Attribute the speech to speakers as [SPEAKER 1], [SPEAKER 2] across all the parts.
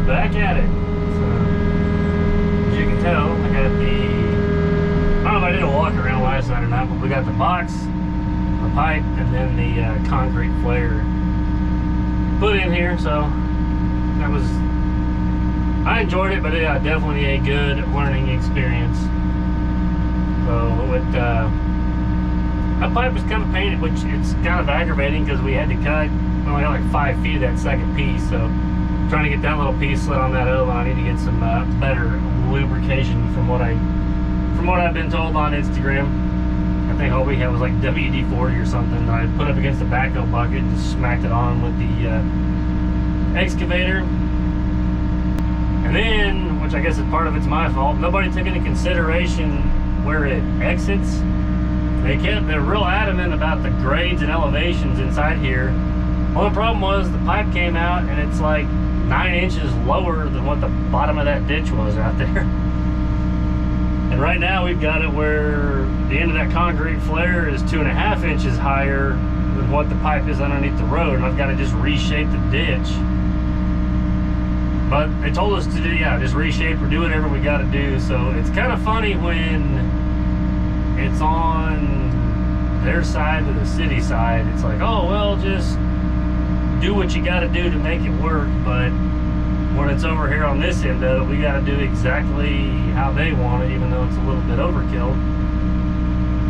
[SPEAKER 1] back at it. So, as you can tell, I got the, I don't know if I did a walk around last night or not, but we got the box, the pipe, and then the concrete flare put in here. So that was, I enjoyed it, but yeah, definitely a good learning experience. So with that pipe was kind of painted, which it's kind of aggravating because we had to cut, we only got like 5 feet of that second piece. So trying to get that little piece slid on that other one, I need to get some better lubrication from what I've been told on Instagram. I think all we had was like WD-40 or something that I put up against the backhoe bucket and just smacked it on with the excavator. And then, which I guess is part of it's my fault, nobody took into consideration where it exits. They're real adamant about the grades and elevations inside here. Well, the problem was the pipe came out and it's like 9 inches lower than what the bottom of that ditch was out there. And right now we've got it where the end of that concrete flare is 2.5 inches higher than what the pipe is underneath the road, and I've got to just reshape the ditch. But they told us to do, yeah, just reshape or do whatever we got to do. So it's kind of funny when it's on their side to the city side. It's like, oh, well, just do what you got to do to make it work. But when it's over here on this end of it, we got to do exactly how they want it, even though it's a little bit overkill.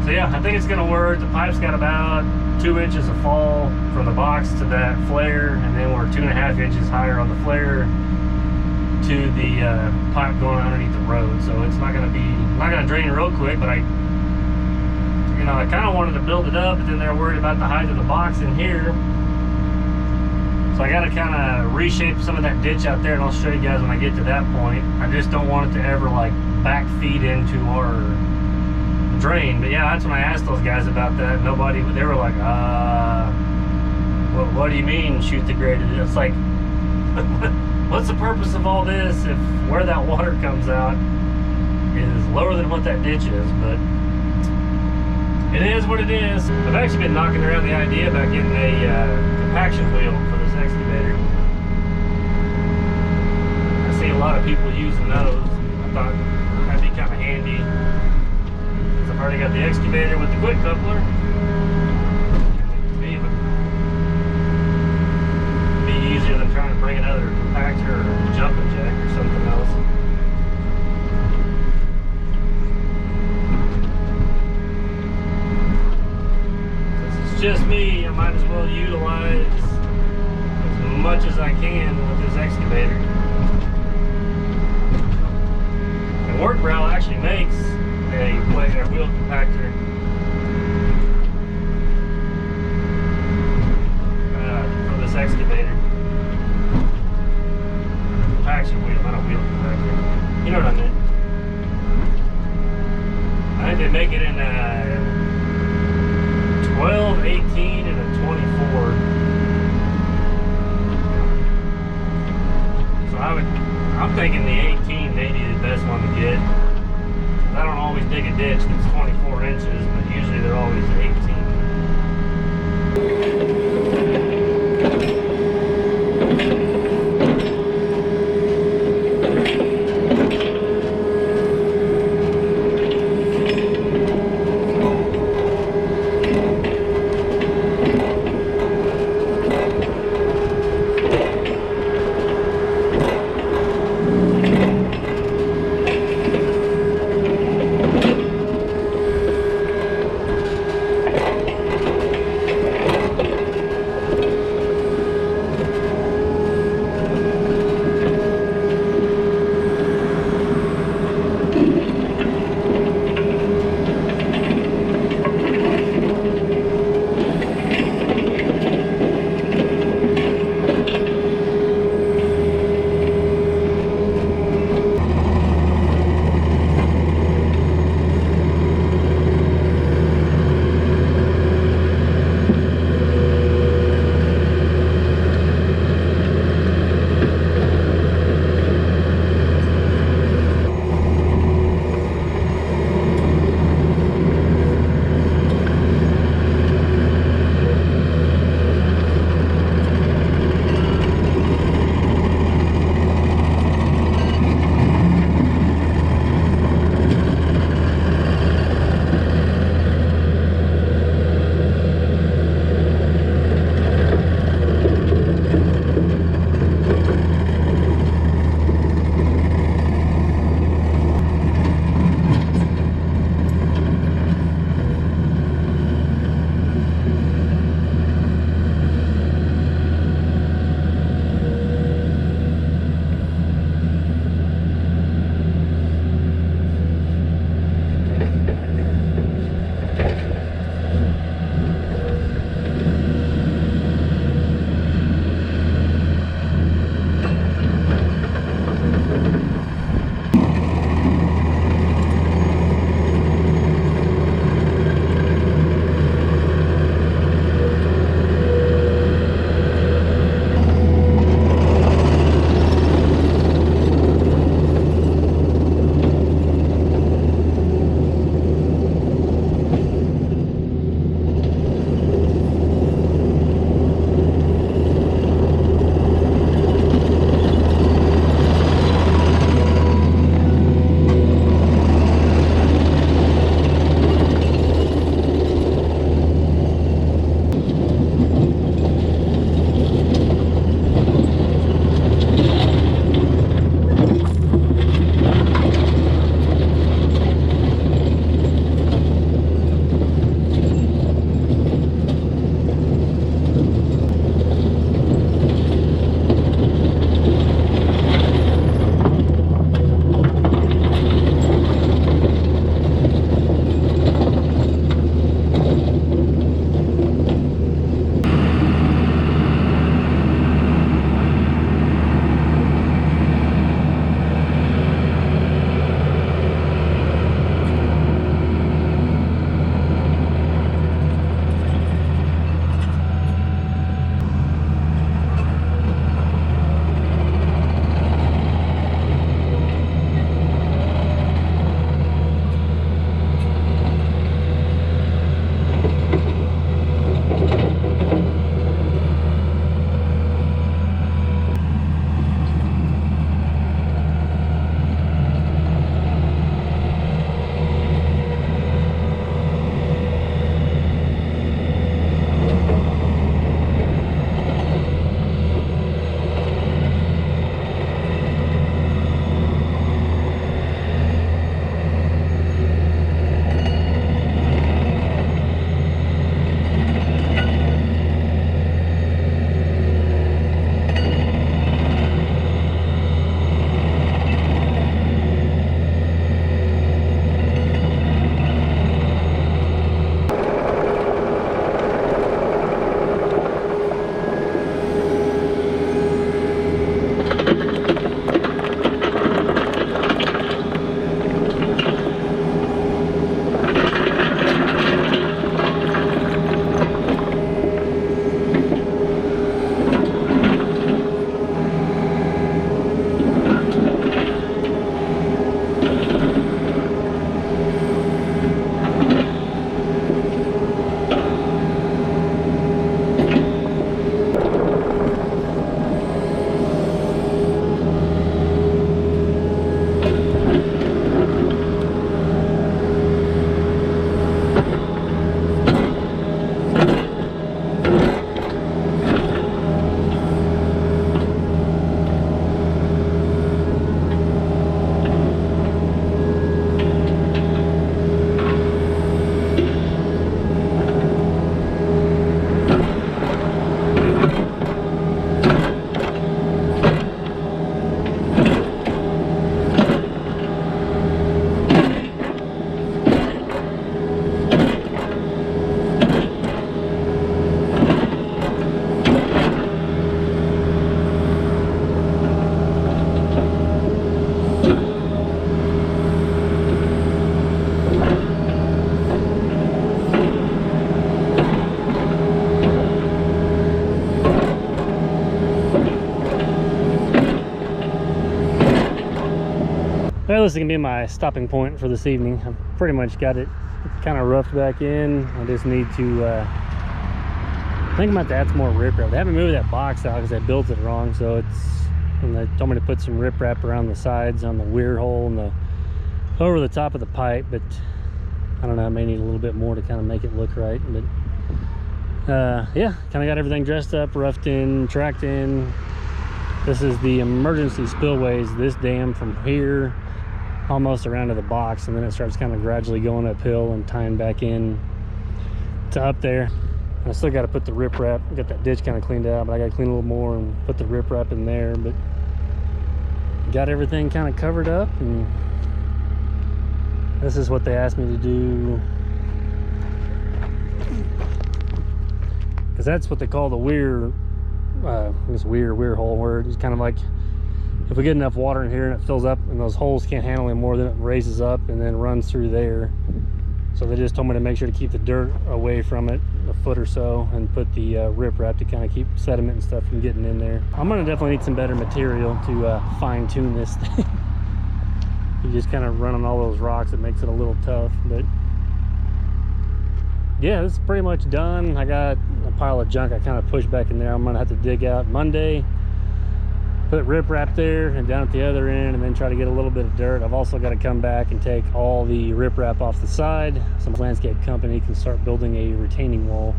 [SPEAKER 1] So yeah, I think it's going to work. The pipe's got about 2 inches of fall from the box to that flare, and then we're 2.5 inches higher on the flare to the pipe going underneath the road. So it's not going to drain real quick, but I kind of wanted to build it up, but then they're worried about the height of the box in here. So I got to kind of reshape some of that ditch out there, and I'll show you guys when I get to that point. I just don't want it to ever like back feed into our drain. But yeah, that's when I asked those guys about that. Nobody, they were like, what do you mean shoot the grade? It's like, what's the purpose of all this if where that water comes out is lower than what that ditch is? But it is what it is. I've actually been knocking around the idea about getting a compaction wheel for this excavator. I see a lot of people using those. I thought that'd be kind of handy. Since I've already got the excavator with the quick coupler. It'd be easier than trying to bring another compactor or jumping jack or something else. Just me, I might as well utilize as much as I can with this excavator. And Workbrow actually makes a wheel compactor for this excavator. Compaction wheel, not a wheel compactor. You know what I meant. I think they make it in 12, 18, and a 24. So I'm thinking the 18 may be the best one to get. I don't always dig a ditch that's 24 inches, but usually they're always 18. Well, this is gonna be my stopping point for this evening. I've pretty much got it kind of roughed back in. I just need to I think I'm about to add some more riprap. They haven't moved that box out because I built it wrong, so and they told me to put some riprap around the sides on the weir hole and over the top of the pipe, but I don't know, I may need a little bit more to kind of make it look right. But yeah, kind of got everything dressed up, roughed in, tracked in. This is the emergency spillways, this dam from here almost around to the box, and then it starts kind of gradually going uphill and tying back in to up there. I still got to put the riprap, got that ditch kind of cleaned out, but I got to clean a little more and put the riprap in there. But got everything kind of covered up, and this is what they asked me to do, because that's what they call the weir hole, where it's kind of like if we get enough water in here and it fills up and those holes can't handle any more, then it raises up and then runs through there. So they just told me to make sure to keep the dirt away from it a foot or so and put the riprap to kind of keep sediment and stuff from getting in there. I'm gonna definitely need some better material to fine tune this thing. You just kind of run on all those rocks, it makes it a little tough. But yeah, this is pretty much done. I got a pile of junk I kind of pushed back in there. I'm gonna have to dig out Monday, put riprap there and down at the other end, and then try to get a little bit of dirt. I've also got to come back and take all the riprap off the side. Some landscape company can start building a retaining wall.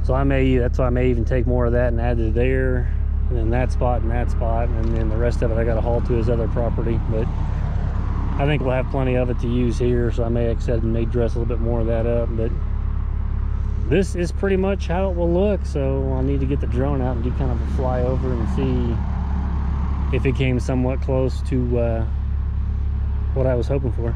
[SPEAKER 1] So that's why I may even take more of that and add it there, and then that spot, and then the rest of it I got to haul to his other property. But I think we'll have plenty of it to use here, so I may, like I said, may dress a little bit more of that up. But this is pretty much how it will look. So I need to get the drone out and do kind of a flyover and see if it came somewhat close to what I was hoping for.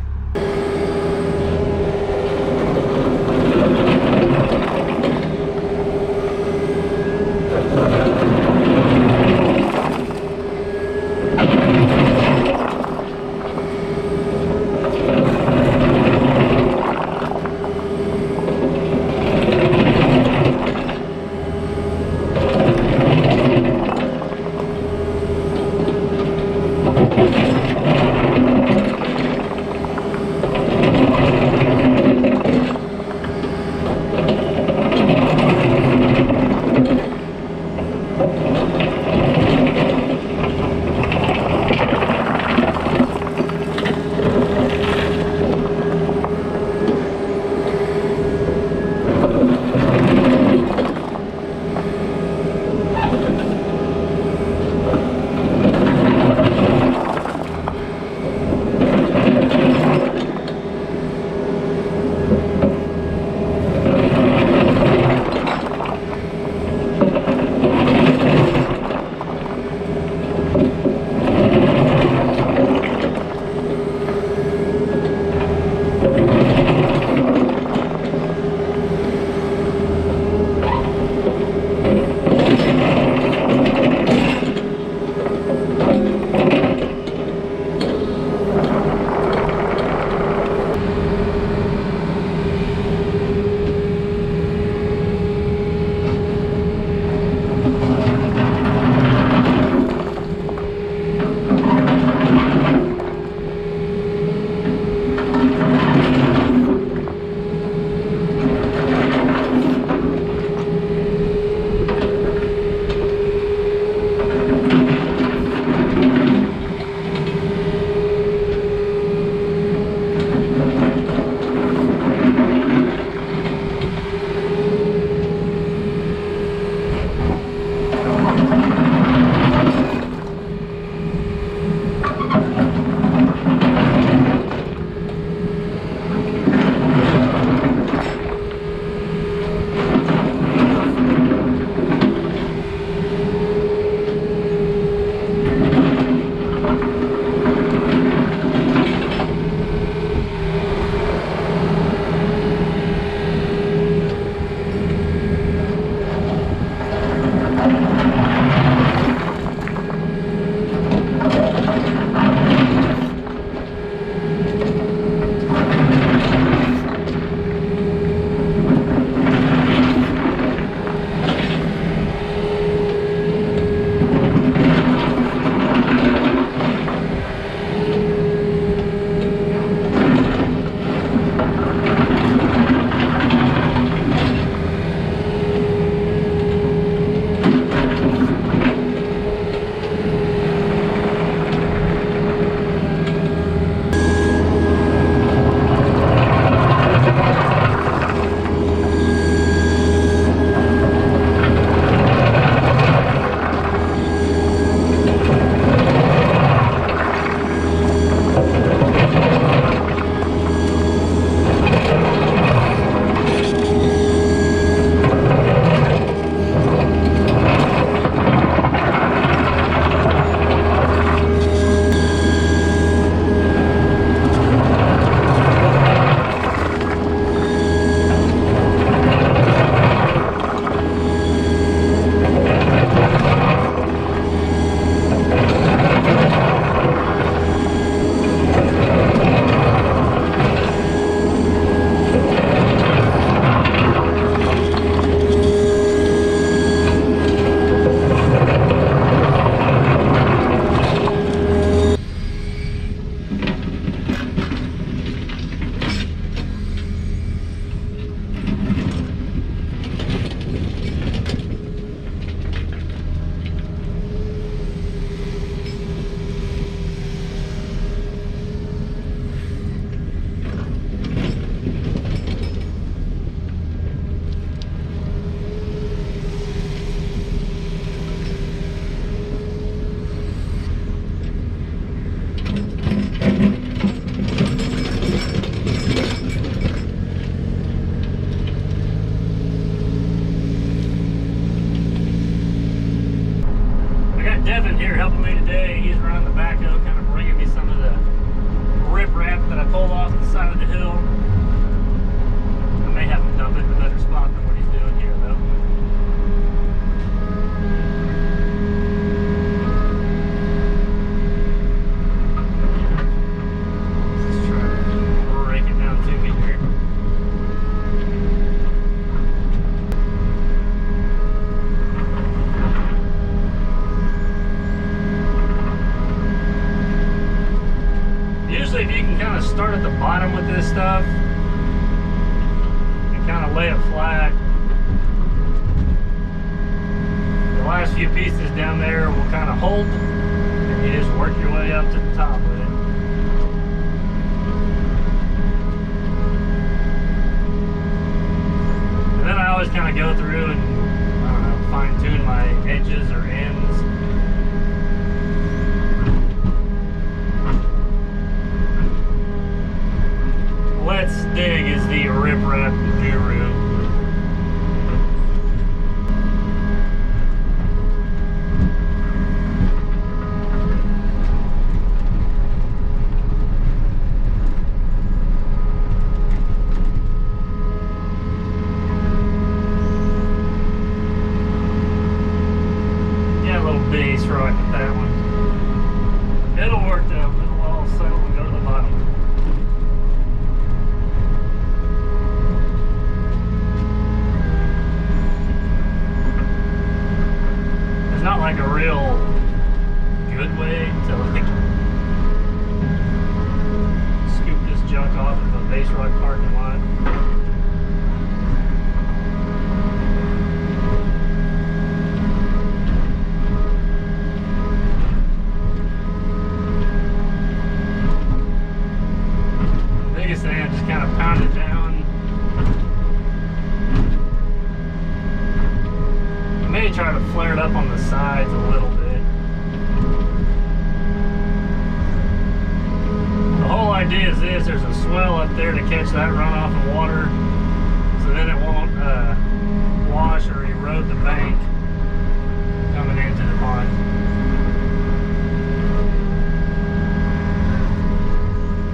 [SPEAKER 1] helping me today. He's running the backhoe, kind of bringing me some of the riprap that I pulled off the side of the hill. I may have him dump it in a better spot than what he's doing here, though. Let's just try to rake it down to me here. Usually if you can kind of start at the bottom with this stuff and kind of lay it flat, the last few pieces down there will kind of hold, and you just work your way up to the top with it. And then I always kind of go through and, I don't know, fine tune my edges or ends. Let's Dig is the riprap guru. Yeah, a little base right with that one. It'll work though. It'll all settle and go to the bottom. Not like a real good way to like scoop this junk off of a base rock parking lot. The biggest thing is just kind of pound it down. Try to flare it up on the sides a little bit. The whole idea is this: there's a swell up there to catch that runoff of water, so then it won't wash or erode the bank coming into the pond.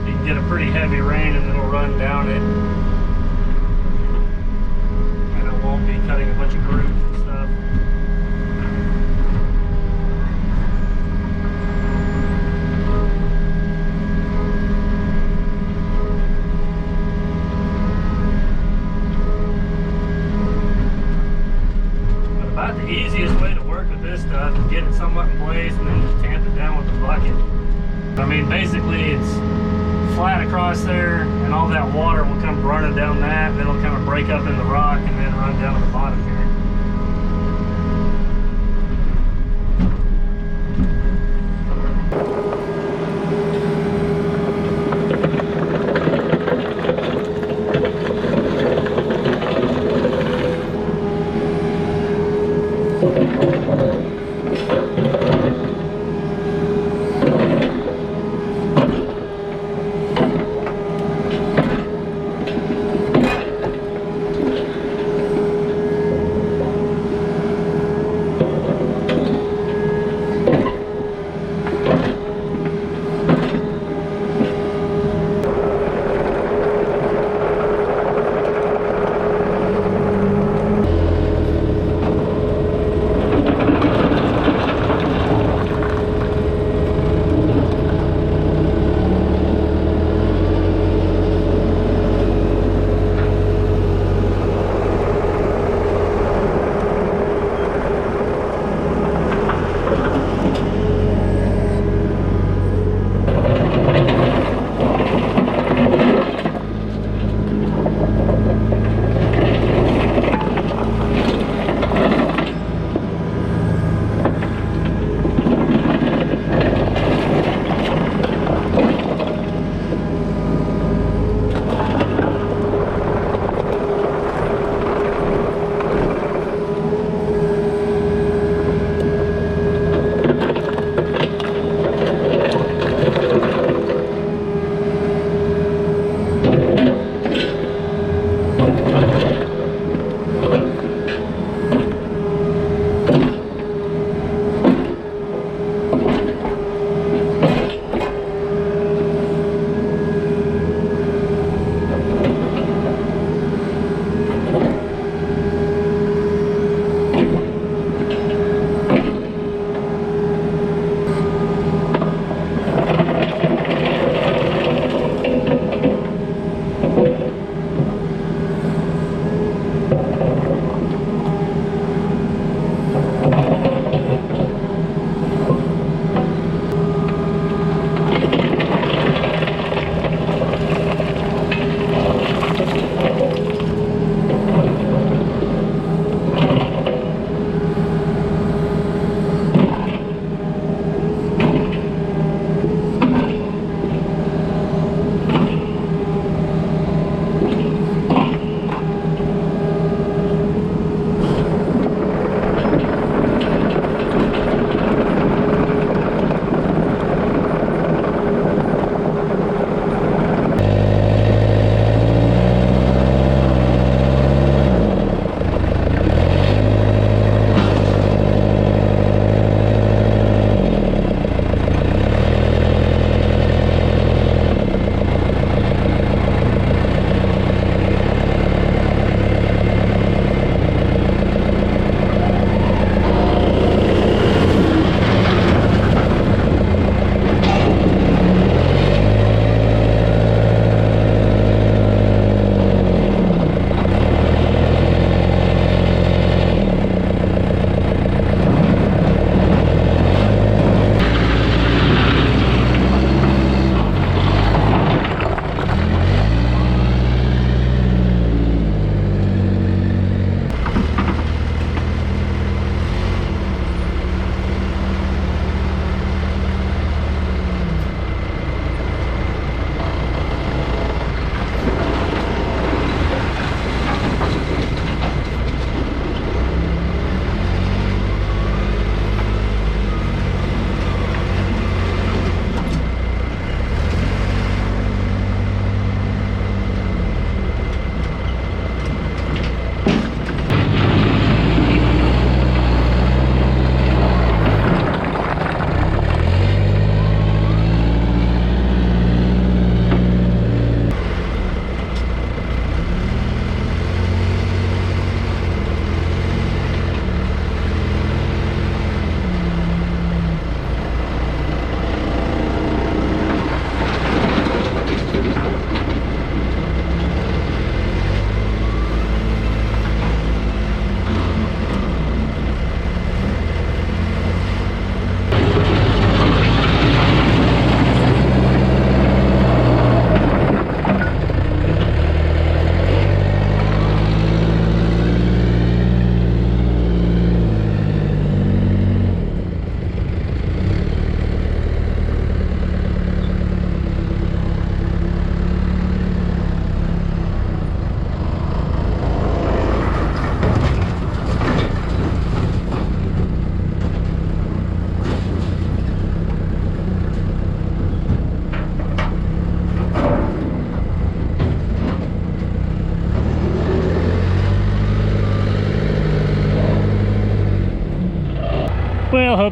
[SPEAKER 1] You can get a pretty heavy rain and it'll run down it, and it won't be cutting a bunch of grooves and stuff. The easiest way to work with this stuff is get it somewhat in place and then just tamp it down with the bucket. I mean, basically it's flat across there and all that water will come running down that, and then it'll kind of break up in the rock and then run down to the bottom here.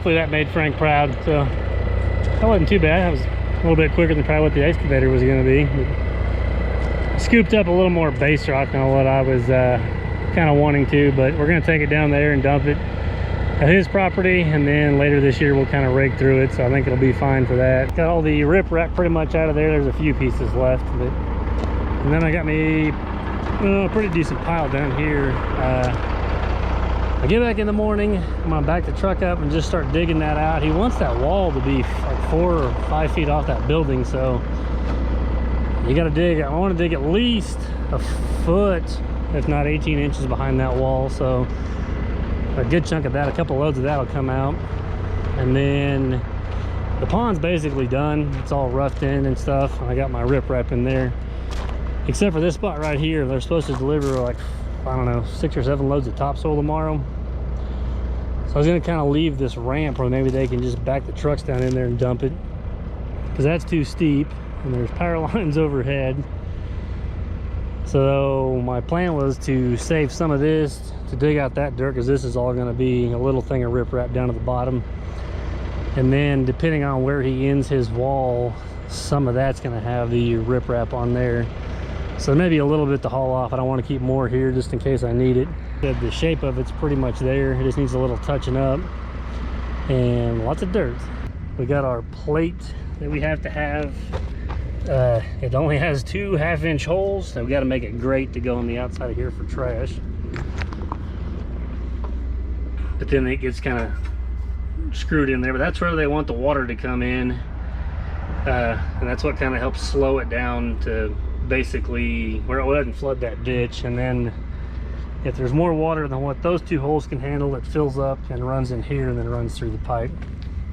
[SPEAKER 1] hopefully that made Frank proud. So that wasn't too bad. That was a little bit quicker than probably what the excavator was going to be. But scooped up a little more base rock than what I was kind of wanting to, but we're going to take it down there and dump it at his property, and then later this year we'll kind of rake through it, so I think it'll be fine for that. Got all the riprap pretty much out of there. There's a few pieces left, but and then I got me a pretty decent pile down here. I get back in the morning, I'm gonna back the truck up and just start digging that out. He wants that wall to be like 4 or 5 feet off that building, so you got to dig. I want to dig at least a foot, if not 18 inches behind that wall, so a good chunk of that, a couple loads of that will come out. And then the pond's basically done. It's all roughed in and stuff. I got my riprap in there, except for this spot right here. They're supposed to deliver like, I don't know, 6 or 7 loads of topsoil tomorrow. So I was gonna kind of leave this ramp where maybe they can just back the trucks down in there and dump it, because that's too steep and there's power lines overhead. So my plan was to save some of this to dig out that dirt, because this is all going to be a little thing of riprap down to the bottom. And then depending on where he ends his wall, some of that's going to have the riprap on there. So maybe a little bit to haul off. I don't want to keep more here just in case I need it. The shape of it's pretty much there. It just needs a little touching up and lots of dirt. We got our plate that we have to have. It only has 2 half-inch holes, so we got to make it great to go on the outside of here for trash. But then it gets kind of screwed in there, but that's where they want the water to come in, and that's what kind of helps slow it down to basically where it doesn't flood that ditch. And then if there's more water than what those 2 holes can handle, it fills up and runs in here and then runs through the pipe.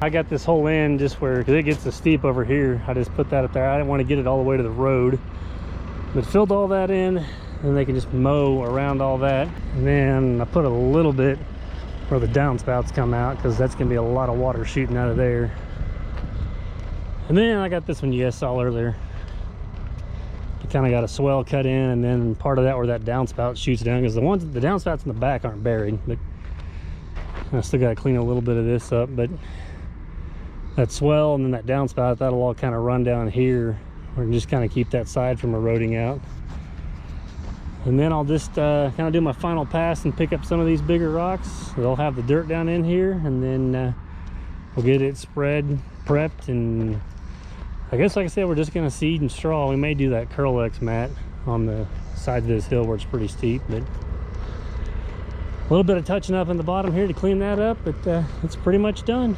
[SPEAKER 1] I got this hole in just where, because it gets so steep over here, I just put that up there. I didn't want to get it all the way to the road, but filled all that in, and they can just mow around all that. And then I put a little bit where the downspouts come out, because that's going to be a lot of water shooting out of there. And then I got this one you guys saw earlier. I kind of got a swell cut in, and then part of that where that downspout shoots down, because the downspouts in the back aren't buried, but I still got to clean a little bit of this up. But that swell and then that downspout, that'll all kind of run down here. We're gonna just kind of keep that side from eroding out. And then I'll just kind of do my final pass and pick up some of these bigger rocks. They'll have the dirt down in here, and then we'll get it spread, prepped, and I guess, like I said, we're just gonna seed and straw. We may do that Curl-X mat on the sides of this hill where it's pretty steep, but a little bit of touching up in the bottom here to clean that up, but it's pretty much done.